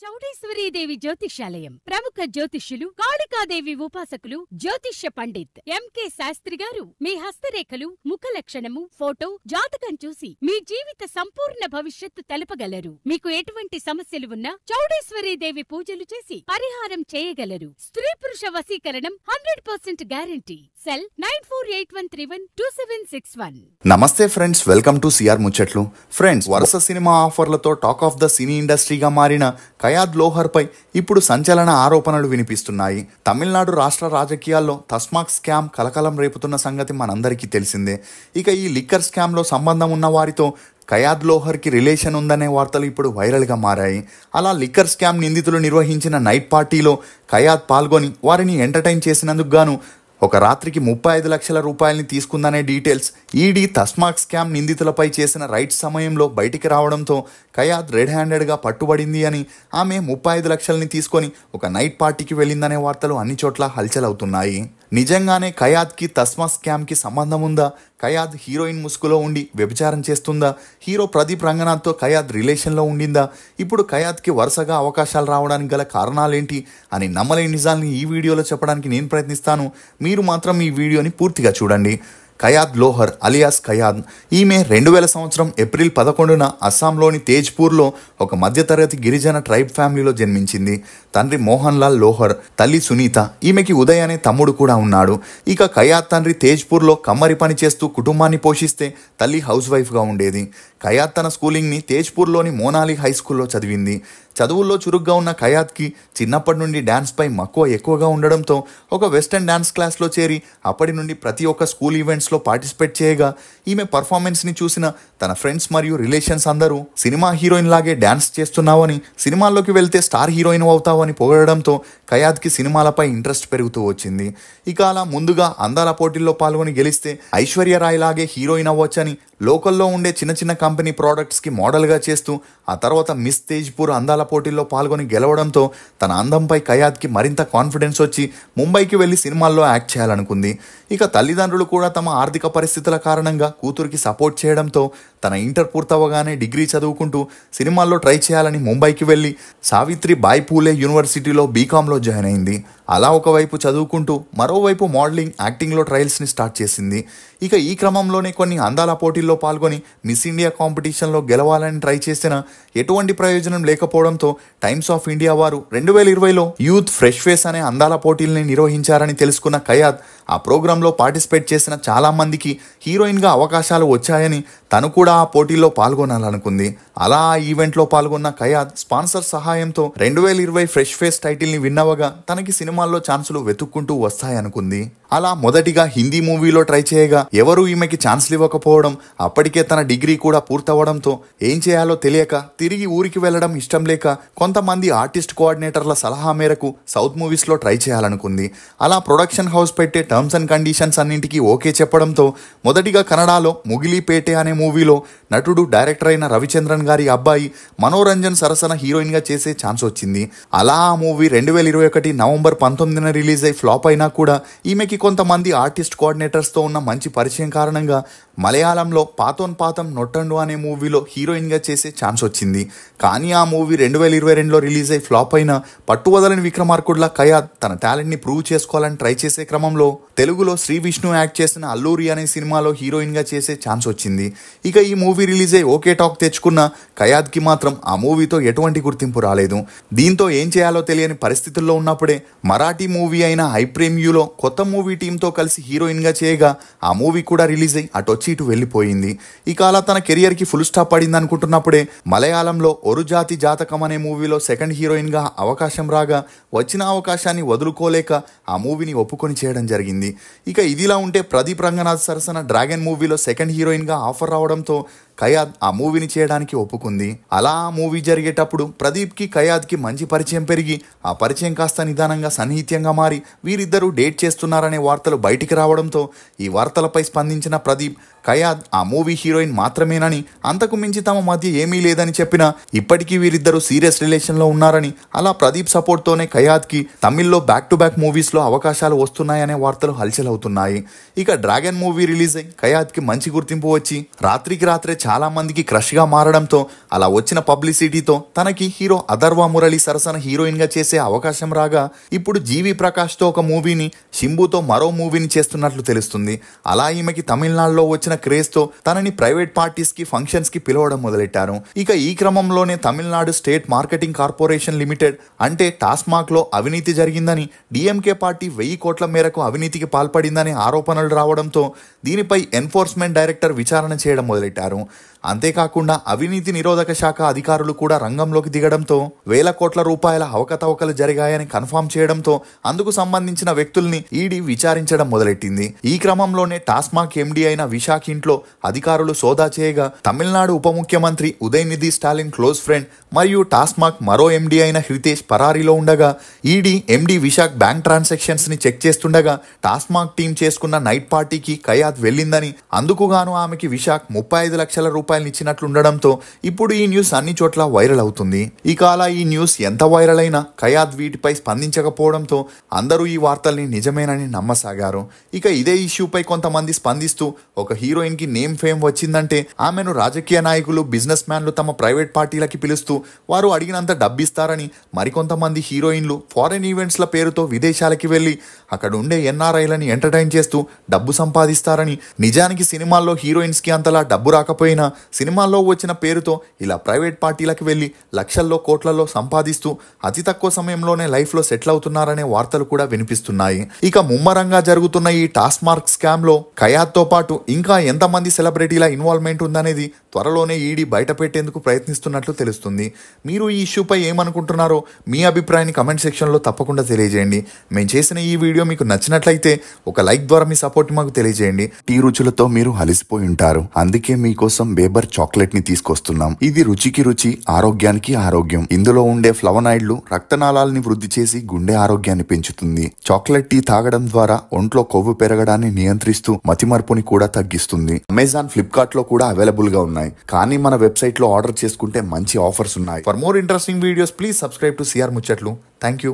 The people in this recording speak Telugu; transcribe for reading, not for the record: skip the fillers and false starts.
చౌడేశ్వరీదేవి జ్యోతిష్యాలయం ప్రముఖ జ్యోతిష్యులు కాళికాదేవి ఉపాసకులు జ్యోతిష్య పండిత్ ఎంకే శాస్త్రి గారు మీ హస్తరేఖలు ముఖ లక్షణము ఫోటో జాతకం చూసి మీ జీవిత సంపూర్ణ భవిష్యత్తు తెలపగలరు. మీకు ఎటువంటి సమస్యలు ఉన్నా చౌడేశ్వరీదేవి పూజలు చేసి పరిహారం చేయగలరు. స్త్రీ పురుష వశీకరణం 100% గ్యారంటీ. సెల్ 9481312761. నమస్తే ఫ్రెండ్స్, వెల్కమ్ టు సిఆర్ ముచ్చట్లు. ఫ్రెండ్స్, వరుస సినిమా ఆఫర్లతో టాక్ ఆఫ్ ద సినీ ఇండస్ట్రీగా మారిన కయాద్ లోహర్ పై ఇప్పుడు సంచలన ఆరోపణలు వినిపిస్తున్నాయి. తమిళనాడు రాష్ట్ర రాజకీయాల్లో తస్మాక్ స్కామ్ కలకలం రేపుతున్న సంగతి మనందరికీ తెలిసిందే. ఇక ఈ లిక్కర్ స్కామ్లో సంబంధం ఉన్న వారితో కయాద్ లోహర్కి రిలేషన్ ఉందనే వార్తలు ఇప్పుడు వైరల్గా మారాయి. అలా లిక్కర్ స్కామ్ నిందితులు నిర్వహించిన నైట్ పార్టీలో కయాద్ పాల్గొని వారిని ఎంటర్టైన్ చేసినందుకు గాను ఒక రాత్రికి 35 లక్షల రూపాయలని తీసుకుందనే డీటెయిల్స్ ఈడీ తస్మాక్ స్కామ్ నిందితులపై చేసిన రైడ్ సమయంలో బయటికి రావడంతో కయాద్ రెడ్ హ్యాండెడ్గా పట్టుబడింది అని, ఆమె 35 లక్షలని తీసుకొని ఒక నైట్ పార్టీకి వెళ్ళిందనే వార్తలు అన్ని చోట్ల హల్చల్ అవుతున్నాయి. నిజంగానే కయాద్కి తస్మాక్ స్కామ్కి సంబంధం ఉందా? కయాద్ హీరోయిన్ ముసుగులో ఉండి వ్యభిచారం చేస్తుందా? హీరో ప్రదీప్ రంగనాథ్తో కయాద్ రిలేషన్లో ఉండిందా? ఇప్పుడు కయాద్కి వరుసగా అవకాశాలు రావడానికి గల కారణాలేంటి అని నమ్మలేని నిజాల్ని ఈ వీడియోలో చెప్పడానికి నేను ప్రయత్నిస్తాను. మీరు మాత్రం ఈ వీడియోని పూర్తిగా చూడండి. కయాద్ లోహర్ అలియాస్ కయాద్, ఈమె 2000 సంవత్సరం ఏప్రిల్ 11న అస్సాంలోని తేజ్పూర్లో ఒక మధ్యతరగతి గిరిజన ట్రైబ్ ఫ్యామిలీలో జన్మించింది. తండ్రి మోహన్ లాల్ లోహర్, తల్లి సునీత. ఈమెకి ఉదయ్ అనే తమ్ముడు కూడా ఉన్నాడు. ఇక కయాద్ తండ్రి తేజ్పూర్లో కమ్మరి పని చేస్తూ కుటుంబాన్ని పోషిస్తే తల్లి హౌస్ వైఫ్గా ఉండేది. కయాద్ తన స్కూలింగ్ని తేజ్పూర్లోని మోనాలి హై స్కూల్లో చదివింది. చదువుల్లో చురుగ్గా ఉన్న కయాద్కి చిన్నప్పటి నుండి డ్యాన్స్పై మక్కువ ఎక్కువగా ఉండడంతో ఒక వెస్టర్న్ డ్యాన్స్ క్లాస్లో చేరి అప్పటి నుండి ప్రతి ఒక్క స్కూల్ ఈవెంట్స్లో పార్టిసిపేట్ చేయగా ఈమె పర్ఫార్మెన్స్ని చూసిన తన ఫ్రెండ్స్ మరియు రిలేషన్స్ అందరూ సినిమా హీరోయిన్ లాగే డ్యాన్స్ చేస్తున్నావని, సినిమాల్లోకి వెళ్తే స్టార్ హీరోయిన్ అవుతావని పొగడడంతో కయాద్కి సినిమాలపై ఇంట్రెస్ట్ పెరుగుతూ వచ్చింది. ఇక అలా ముందుగా అందాల పోటీల్లో పాల్గొని గెలిస్తే ఐశ్వర్యరాయ్ లాగే హీరోయిన్ అవ్వచ్చని లోకల్లో ఉండే చిన్న చిన్న కంపెనీ ప్రోడక్ట్స్కి మోడల్గా చేస్తూ ఆ తర్వాత మిస్ తేజ్పూర్ అందాల పోటీల్లో పాల్గొని గెలవడంతో తన అందంపై కయాద్కి మరింత కాన్ఫిడెన్స్ వచ్చి ముంబైకి వెళ్ళి సినిమాల్లో యాక్ట్ చేయాలనుకుంది. ఇక తల్లిదండ్రులు కూడా తమ ఆర్థిక పరిస్థితుల కారణంగా కూతురికి సపోర్ట్ చేయడంతో తన ఇంటర్ పూర్తవగానే డిగ్రీ చదువుకుంటూ సినిమాల్లో ట్రై చేయాలని ముంబైకి వెళ్ళి సావిత్రి బాయ్ పూలే యూనివర్సిటీలో బీకాంలో జాయిన్ అయింది. అలా ఒకవైపు చదువుకుంటూ మరోవైపు మోడలింగ్, యాక్టింగ్లో ట్రయల్స్ని స్టార్ట్ చేసింది. ఇక ఈ క్రమంలోనే కొన్ని అందాల పోటీల్లో పాల్గొని మిస్ ఇండియా కాంపిటీషన్లో గెలవాలని ట్రై చేసినా ఎటువంటి ప్రయోజనం లేకపోవడంతో టైమ్స్ ఆఫ్ ఇండియా వారు 2020లో యూత్ ఫ్రెష్ ఫేస్ అనే అందాల పోటీల్ని నిర్వహించారని తెలుసుకున్న కయాద్ ఆ ప్రోగ్రాంలో పార్టిసిపేట్ చేసిన చాలా మందికి హీరోయిన్గా అవకాశాలు వచ్చాయని తను కూడా ఆ పోటీల్లో పాల్గొనాలనుకుంది. అలా ఆ ఈవెంట్లో పాల్గొన్న కయాద్ స్పాన్సర్ సహాయంతో 2020 ఫ్రెష్ ఫేస్ టైటిల్ని విన్నవగా తనకి సినిమాల్లో ఛాన్సులు వెతుక్కుంటూ వస్తాయనుకుంది. అలా మొదటిగా హిందీ మూవీలో ట్రై చేయగా ఎవరూ ఈమెకి ఛాన్స్లు ఇవ్వకపోవడం, అప్పటికే తన డిగ్రీ కూడా పూర్తవడంతో ఏం చేయాలో తెలియక తిరిగి ఊరికి వెళ్లడం ఇష్టం లేక కొంతమంది ఆర్టిస్ట్ కోఆర్డినేటర్ల సలహా మేరకు సౌత్ మూవీస్లో ట్రై చేయాలనుకుంది. అలా ప్రొడక్షన్ హౌస్ పెట్టే టర్మ్స్ అండ్ కండిషన్స్ అన్నింటికీ ఓకే చెప్పడంతో మొదటిగా కన్నడలో ముగిలిపేటే అనే మూవీలో నటుడు, డైరెక్టర్ అయిన రవిచంద్రన్ గారి అబ్బాయి మనోరంజన్ సరసన హీరోయిన్గా చేసే ఛాన్స్ వచ్చింది. అలా ఆ మూవీ 2021 నవంబర్ 19న రిలీజ్ అయి ఫ్లాప్ అయినా కూడా ఈమెకి కొంతమంది ఆర్టిస్ట్ కోఆర్డినేటర్స్తో ఉన్న మంచి పరిచయం కారణంగా మలయాళంలో పాతోన్ పాతం నొట్టండు అనే మూవీలో హీరోయిన్గా చేసే ఛాన్స్ వచ్చింది. కానీ ఆ మూవీ 2022లో రిలీజ్ అయి ఫ్లాప్ అయిన పట్టువదలని విక్రమార్కుడ్లా కయాద్ తన టాలెంట్ని ప్రూవ్ చేసుకోవాలని ట్రై చేసే క్రమంలో తెలుగులో శ్రీ విష్ణు యాక్ట్ చేసిన అల్లూరి అనే సినిమాలో హీరోయిన్గా చేసే ఛాన్స్ వచ్చింది. ఇక ఈ మూవీ రిలీజ్ అయి ఓకే టాక్ తెచ్చుకున్న కయాద్కి మాత్రం ఆ మూవీతో ఎటువంటి గుర్తింపు రాలేదు. దీంతో ఏం చేయాలో తెలియని పరిస్థితుల్లో ఉన్నప్పుడే మరాఠీ మూవీ అయిన ఐ ప్రేమ్ యూలో కొత్త మూవీ టీంతో కలిసి హీరోయిన్గా చేయగా ఆ మూవీ కూడా రిలీజ్ అయి అటొచ్చి ఇటు వెళ్ళిపోయింది. ఇక అలా తన కెరియర్కి ఫుల్ స్టాప్ పడింది అనుకుంటున్నప్పుడే మలయాళంలో ఒరు జాతి జాతకం అనే మూవీలో సెకండ్ హీరోయిన్గా అవకాశం రాగా వచ్చిన అవకాశాన్ని వదులుకోలేక ఆ మూవీని ఒప్పుకొని చేయడం జరిగింది. ఇక ఇదిలా ఉంటే ప్రదీప్ రంగనాథ్ సరసన డ్రాగన్ మూవీలో సెకండ్ హీరోయిన్గా ఆఫర్ రావడంతో కయాద్ ఆ మూవీని చేయడానికి ఒప్పుకుంది. అలా ఆ మూవీ జరిగేటప్పుడు ప్రదీప్కి కయాద్కి మంచి పరిచయం పెరిగి ఆ పరిచయం కాస్త నిదానంగా సన్నిహిత్యంగా మారి వీరిద్దరూ డేట్ చేస్తున్నారనే వార్తలు బయటికి రావడంతో ఈ వార్తలపై స్పందించిన ప్రదీప్ కయాద్ ఆ మూవీ హీరోయిన్ మాత్రమేనని, అంతకు మించి తమ మధ్య ఏమీ లేదని చెప్పినా ఇప్పటికీ వీరిద్దరూ సీరియస్ రిలేషన్లో ఉన్నారని, అలా ప్రదీప్ సపోర్ట్తోనే కయాద్కి తమిళ్లో బ్యాక్ టు బ్యాక్ మూవీస్లో అవకాశాలు వస్తున్నాయనే వార్తలు హల్చల్ అవుతున్నాయి. ఇక డ్రాగన్ మూవీ రిలీజ్ అయి కయాద్కి మంచి గుర్తింపు వచ్చి రాత్రికి రాత్రే చాలా మందికి క్రష్ గా మారడంతో అలా వచ్చిన పబ్లిసిటీతో తనకి హీరో అథర్వ మురళి సరసన హీరోయిన్ గా చేసే అవకాశం రాగా ఇప్పుడు జీవి ప్రకాష్ తో ఒక మూవీని, శింబుతో మరో మూవీని చేస్తున్నట్లు తెలుస్తుంది. అలా ఈమెకి తమిళనాడులో వచ్చిన క్రేజ్ తో తనని ప్రైవేట్ పార్టీస్ కి, ఫంక్షన్స్ కి పిలవడం మొదలెట్టారు. ఇక ఈ క్రమంలోనే Tamil Nadu state marketing corporation limited అంటే టాస్మాక్ లో అవినీతి జరిగిందని, డిఎంకే పార్టీ 1000 కోట్ల మేరకు అవినీతికి పాల్పడిందని ఆరోపణలు రావడంతో దీనిపై ఎన్ఫోర్స్మెంట్ డైరెక్టర్ విచారణ చేయడం మొదలెట్టారు. అంతేకాకుండా అవినీతి నిరోధక శాఖ అధికారులు కూడా రంగంలోకి దిగడంతో 1000 కోట్ల రూపాయల అవకతవకలు జరిగాయని కన్ఫర్మ్ చేయడంతో అందుకు సంబంధించిన వ్యక్తుల్ని ఈడీ విచారించడం మొదలెట్టింది. ఈ క్రమంలోనే టాస్మాక్ ఎండీ అయిన విశాఖ్ ఇంట్లో అధికారులు సోదా చేయగా తమిళనాడు ఉప ముఖ్యమంత్రి ఉదయనిధి స్టాలిన్ క్లోజ్ ఫ్రెండ్ మరియు టాస్మాక్ మరో ఎండీ అయిన హితేష్ పరారీలో ఉండగా ఈడీ ఎండీ విశాఖ్ బ్యాంక్ ట్రాన్సాక్షన్స్ ని చెక్ చేస్తుండగా టాస్మాక్ టీం చేసుకున్న నైట్ పార్టీకి కయాద్ వెళ్ళిందని, అందుకుగాను ఆమెకి విశాఖ్ 35 లక్షల రూపాయలు ఇచ్చినట్లుండడంతో ఇప్పుడు ఈ న్యూస్ అన్ని చోట్ల వైరల్ అవుతుంది. ఇక అలా ఈ న్యూస్ ఎంత వైరల్ అయినా కయాద్ వీటిపై స్పందించకపోవడంతో అందరూ ఈ వార్తల్ని నిజమేనని నమ్మసాగారు. ఇక ఇదే ఇష్యూపై కొంతమంది స్పందిస్తూ ఒక హీరోయిన్ కి నేమ్ ఫేమ్ వచ్చిందంటే ఆమెను రాజకీయ నాయకులు, బిజినెస్ మ్యాన్లు తమ ప్రైవేట్ పార్టీలకి పిలుస్తూ వారు అడిగినంత డబ్బిస్తారని, మరికొంతమంది హీరోయిన్లు ఫారెన్ ఈవెంట్స్ల పేరుతో విదేశాలకి వెళ్లి అక్కడ ఉండే ఎన్ఆర్ఐలని ఎంటర్టైన్ చేస్తూ డబ్బు సంపాదిస్తారని, నిజానికి సినిమాల్లో హీరోయిన్స్ కి అంతలా డబ్బు రాకపోయినా సినిమాల్లో వచ్చిన పేరుతో ఇలా ప్రైవేట్ పార్టీలకు వెళ్లి లక్షల్లో కోట్లలో సంపాదిస్తూ అతి తక్కువ సమయంలోనే లైఫ్ లో సెటిల్ అవుతున్నారనే వార్తలు కూడా వినిపిస్తున్నాయి. ఇక ముమ్మరంగా జరుగుతున్న ఈ టాస్మాక్ స్కామ్ లో కయాద్ తో పాటు ఇంకా ఎంతమంది సెలబ్రిటీల ఇన్వాల్వ్మెంట్ ఉందనేది త్వరలోనే ఈడీ బయట పెట్టేందుకు ప్రయత్నిస్తున్నట్లు తెలుస్తుంది. మీరు ఈ ఇష్యూపై ఏమనుకుంటున్నారో మీ అభిప్రాయాన్ని కమెంట్ సెక్షన్ లో తప్పకుండా తెలియజేయండి. మేము చేసిన ఈ వీడియో మీకు నచ్చినట్లయితే ఒక లైక్ ద్వారా మీ సపోర్ట్ మాకు తెలియజేయండి. టీ రుచులతో మీరు అలసిపోయి ఉంటారు, అందుకే మీకోసం బేబర్ చాక్లెట్ ని తీసుకొస్తున్నాం. ఇది రుచికి రుచి, ఆరోగ్యానికి ఆరోగ్యం. ఇందులో ఉండే ఫ్లవనాయిడ్లు రక్తనాళాలని వృద్ధి చేసి గుండె ఆరోగ్యాన్ని పెంచుతుంది. చాక్లెట్ టీ తాగడం ద్వారా ఒంట్లో కొవ్వు పెరగడాన్ని నియంత్రిస్తూ మతిమరుపుని కూడా తగ్గిస్తుంది. అమెజాన్, ఫ్లిప్కార్ట్ లో కూడా అవైలబుల్ గా ఉన్నాయి, కానీ మన వెబ్సైట్ లో ఆర్డర్ చేసుకుంటే మంచి ఆఫర్స్ ఉన్నాయి. For more interesting videos please subscribe to CR ముచ్చట్లు. Thank you.